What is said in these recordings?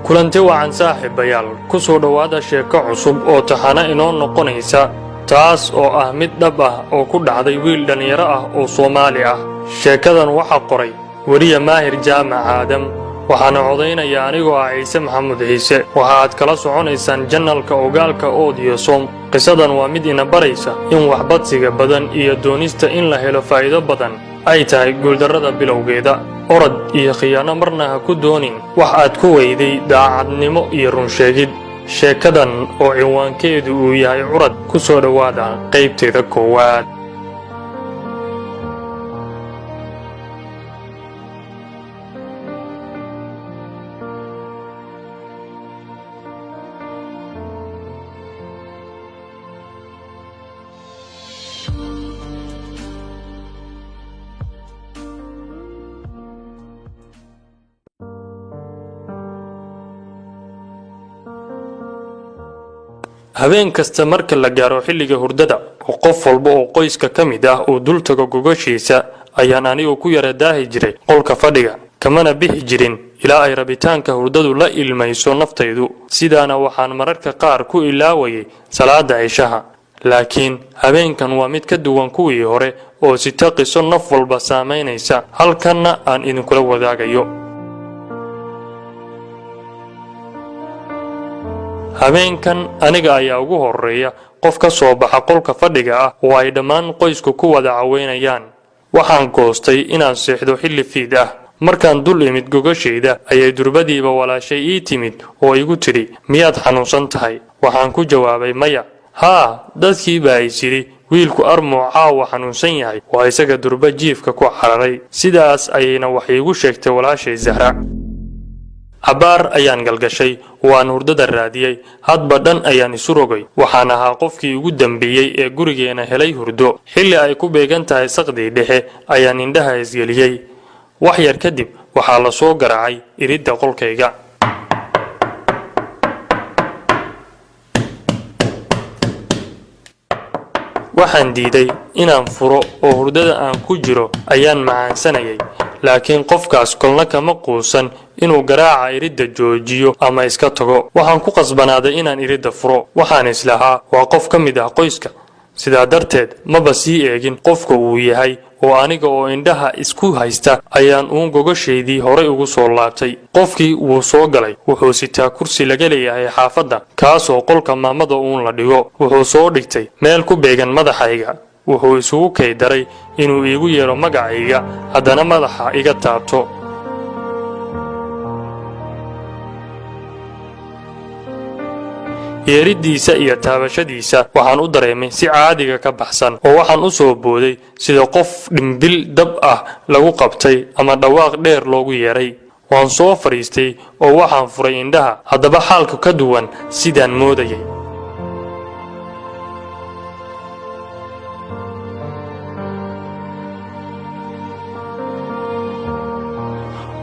kulanti wacan saaxiibayaal ku soo dhawaada sheeko cusub oo taxana inoo noqonaysa taas oo ah mid dhab ah oo ku dhacday wiil dhalinyaro ah oo Soomaali ah. Sheekadan waxa qoray wariye Maahir Jaamac Aadam waxaana codeynaya anigoo ah Ciise Maxamuud Ciise. Waxaad kala soconaysaan janalka Ogaalka Audio Som. qisadan waa mid ina baraysa in waxbadsiga badan iyo doonista in la helo faa'iido badan ay tahay guuldarrada bilowgeeda. orod iyo khiyaano marna ha ku doonin wax aad ku weyday daacadnimo iyo run sheegid. sheekadan oo ciwaankeedu uu yahay curad ku soo dhawaada qaybteeda koowaad. habeen kasta marka la gaaro xilliga hurdada oo qof walba oo qoyska ka mid ah uu dul tago gogoshiisa ayaan anigu ku yara daahi jiray qolka fadhiga kamana bixi jirin ilaa ay rabitaanka hurdadu la ilmayso naftaydu. sidaana waxaan mararka qaar ku ilaawayay salaada cishaha. laakiin habeenkan waa mid ka duwan kuwii hore oo sita qiso naf walba saameynaysa halkanna aan idinkula wadaagayo. habeenkan aniga ayaa ugu horeeya qof ka soo baxa qolka fadhiga ah oo ay dhammaan qoysku ku wada caweynayaan. waxaan goostay inaan seexdo xilli fiid ah. markaan dul imid gogashayda ayay durbadiiba walaashay ii timid oo igu tidhi miyaad xanuunsan tahay? waxaan ku jawaabay maya. haa, dadkii baa is yidhi wiilku armoo caawa xanuunsan yahay waa isaga durba jiifka ku cararay. sidaas ayayna wax iigu sheegtay walaashay Zahra. cabaar ayaan galgashay waan hurdada raadiyay. hadba dhan ayaan isu rogay. waxaan ahaa qofkii ugu dambeeyey ee gurigeena helay hurdo. xilli ay ku beegan tahay saqdii dhexe ayaan indhaha isgeliyey. wax yar kadib waxaa la soo garaacay iridda qolkayga. waxaan diiday inaan furo oo hurdada aan ku jiro ayaan macaansanayay. laakiin qofkaas kolna kama quusan inuu garaaca iridda joojiyo ama iska tago. waxaan ku qasbanaaday inaan iridda furo. waxaan islahaa waa qof ka mid ah qoyska. sidaa darteed maba sii eegin qofka uu yahay oo aniga oo indhaha isku haysta ayaan uun gogashaydii horay ugu soo laabtay. qofkii wuu soo galay. wuxuu sitaa kursi laga leeyahay xaafadda kaasoo qolka maamada uun la dhigo. wuxuu soo dhigtay meel ku beegan madaxayga. wuxuu isugu kay daray inuu iigu yeero magacayga haddana madaxa iga taabto. yeeridiisa iyo taabashadiisa waxaan u dareemay si caadiga ka baxsan oo waxaan u soo booday sida qof dhimbil dab ah lagu qabtay ama dhawaaq dheer loogu yeeray. waan soo fadhiistay oo waxaan furay indhaha. haddaba xaalku ka duwan sidaan moodayay.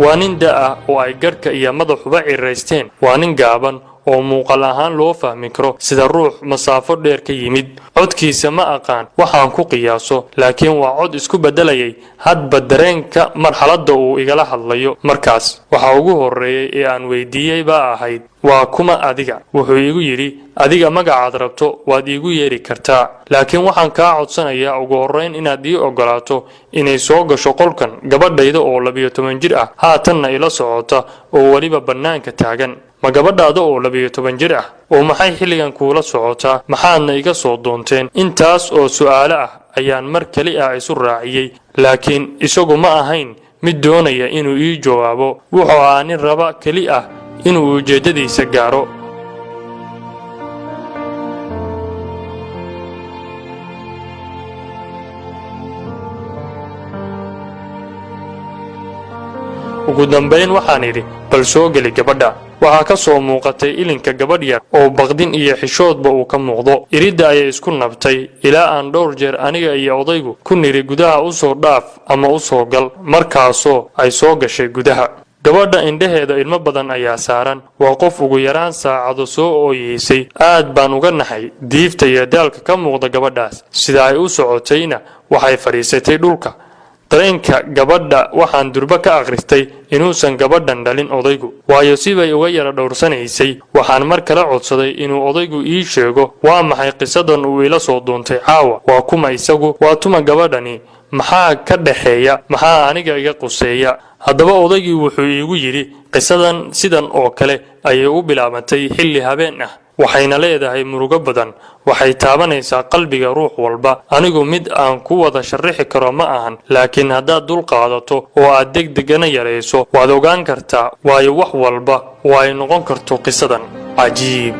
waa nin da ah oo ay garhka iyo madaxuba ciraysteen. waa nin gaaban oo muuqaal ahaan loo fahmi karo sida ruux masaafo dheer ka yimid. codkiisa ma aqaan waxaan ku qiyaaso laakiin waa cod isku beddelayay hadba dareenka marxaladda uu igala hadlayo markaas. waxa ugu horreeyay ee aan weydiiyey baa ahayd waa kuma adiga? wuxuu iigu yidhi adiga magacaad rabto waad iigu yeeri kartaa laakiin waxaan kaa codsanayaa ugu horrayn inaad ii oggolaato inay soo gasho qolkan gabadhayda oo 12 jir ah haatanna ila socota oo weliba bannaanka taagan. ma gabadhaada oo 12 jir ah oo maxay xilligan kuula socotaa? maxaadna iga soo doonteen? intaas oo su'aalo ah ayaan mar kali ah isu raaciyey. laakiin isagu ma ahayn mid doonaya inuu ii jawaabo. wuxuu ahaa nin raba keli ah inuu ujeeddadiisa gaaro. ugu dambayn waxaan idhi bal soo geli gabadha. waxaa ka soo muuqatay ilinka gabadh yar oo baqdin iyo xishoodba uu ka muuqdo. iridda ayay isku nabtay ilaa aan dhowr jeer aniga iyo odaygu ku niri gudaha u soo dhaaf ama u soo gal. markaasoo ay soo gashay gudaha. gabadha indhaheeda ilmo badan ayaa saaran. waa qof ugu yaraan saacado soo ooyeysay. aad baan uga naxay diifta iyo daalka ka muuqda gabadhaas. sida ay u socotayna waxay fadhiisatay dhulka dareenka gabadha waxaan durba ka akhristay inuusan gabadhan dhalin odaygu waayo sibay uga yara dhowrsanaysay waxaan mar kale codsaday inuu odaygu ii sheego waa maxay qisadan uu ila soo doontay caawa waa kuma isagu waa tuma gabadhani maxaa ka dhaxeeya maxaa aniga iga quseeya haddaba odaygii wuxuu iigu yidhi qisadan sidan oo kale ayay u bilaabatay xilli habeen ah waxayna leedahay murugo badan waxay taabanaysaa qalbiga ruux walba anigu mid aan ku wada sharixi karo ma ahan laakiin haddaad dul qaadato oo aad degdegana yarayso waad ogaan kartaa waayo wax walba oo ay noqon karto qisadan cajiib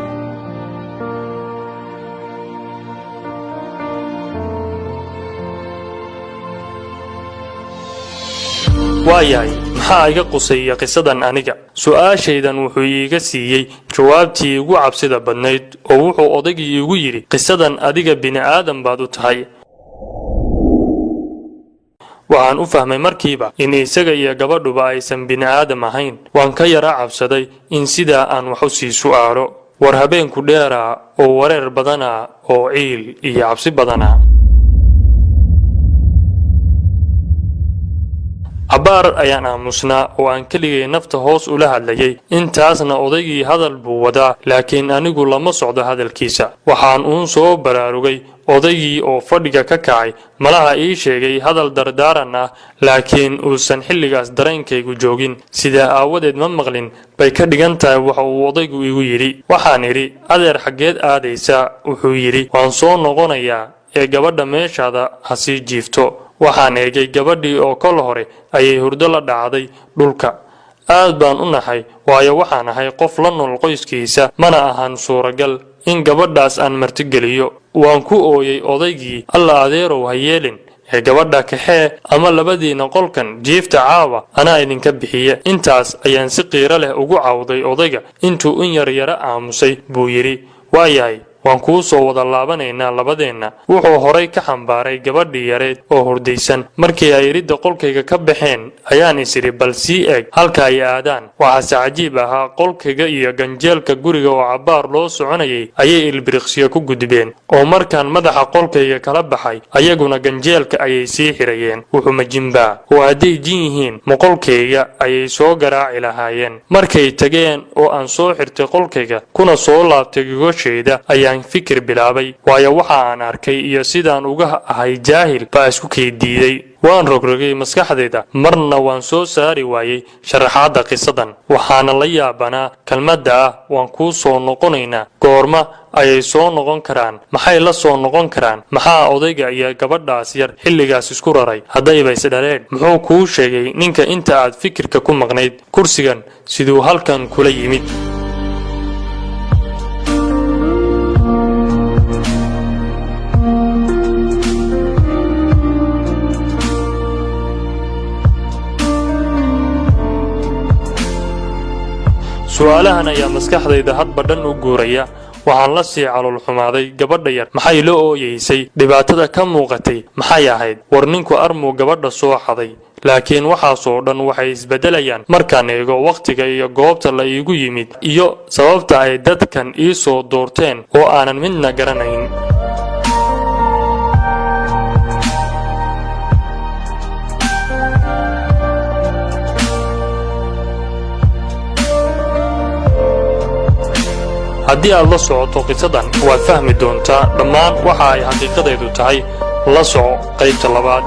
waayahay maxaa iga quseeya qisadan aniga su'aashaydan wuxuu iiga siiyey jawaabtii ugu cabsida badnayd oo wuxuu odaygii iigu yidhi qisadan adiga bini'aadan baad u tahay waxaan u fahmay markiiba in isaga iyo gabadhuba aysan bini'aadam ahayn waan ka yara cabsaday in sidaa aan wax u sii su'aalo war habeenku dheeraa oo wareer badanaa oo ciil iyo cabsi badanaa cabaar ayaan aamusnaa oo aan keligay nafta hoos ula hadlayay intaasna odaygii hadal buu wadaa laakiin anigu lama socdo hadalkiisa waxaan uun soo baraarugay odaygii oo fadhiga ka kacay malaha ii sheegay hadal dardaaran ah laakiin uusan xilligaas dareenkaygu joogin sidaa aawadeed ma maqlin bay ka dhigan tahay waxa uu odaygu igu yidhi waxaan idhi adeer xaggeed aadaysaa wuxuu yidhi waan soo noqonayaa ee gabadha meeshaada ha sii jiifto waxaan eegay gabadhii oo kol hore ayay hurdo la dhacday dhulka aad baan u nahay waayo waxaan ahay qof la nool qoyskiisa mana ahan suuragal in gabadhaas aan martigeliyo waan ku ooyay odaygii alla adeerow ha yeelin ee gabadha kaxee ama labadiina qolkan jiifta caawa anaa idinka bixiye intaas ayaan si qiiro leh ugu cawday odayga intuu in yaryara aamusay buu yidhi waayahay waan kuu soo wada laabanaynaa labadeenna wuxuu horay ka xambaaray gabadhii yareed oo hurdaysan markii ay ridda qolkayga ka baxeen ayaan isidhi bal sii eeg halka ay aadaan waxaase cajiib ahaa qolkayga iyo ganjeelka guriga oo cabbaar loo soconayay ayay ilbiriqsiyo ku gudbeen oo markaan madaxa qolkayga kala baxay ayaguna ganjeelka ayay sii xirayeen wuxuma jimbaa oo hadday jin yihiin ma qolkayga ayay soo garaaci lahaayeen markay tageen oo aan soo xirtay qolkayga kuna soo laabtay gogosheeda fikir bilaabay waayo waxa aan arkay iyo sidaan uga ahay jaahil baa isku keydiiday waan rogrogay maskaxdayda marna waan soo saari waayey sharaxaadda qisadan waxaana la yaabanaa kelmadda ah waan kuu soo noqonaynaa goorma ayay soo noqon karaan maxay la soo noqon karaan maxaa odayga iyo gabadhaas yar xilligaas isku raray haddayba isdhaleen muxuu kuu sheegay ninka inta aad fikirka ku maqnayd kursigan siduu halkan kula yimid su'aalahan ayaa maskaxdayda hadba dhan u guuraya waxaan la sii calool xumaaday gabadha yar maxay la ooyeysay dhibaatada ka muuqatay maxay ahayd war ninku armuu gabadha soo xaday laakiin waxaasoo dhan waxay isbeddelayaan markaan eego wakhtiga iyo goobta la iigu yimid iyo sababta ay dadkan ii soo doorteen oo aanan midna garanayn haddii aad la socoto qisadan waad fahmi doontaa dhammaan waxa ay xaqiiqadeedu tahay la soco qaybta labaad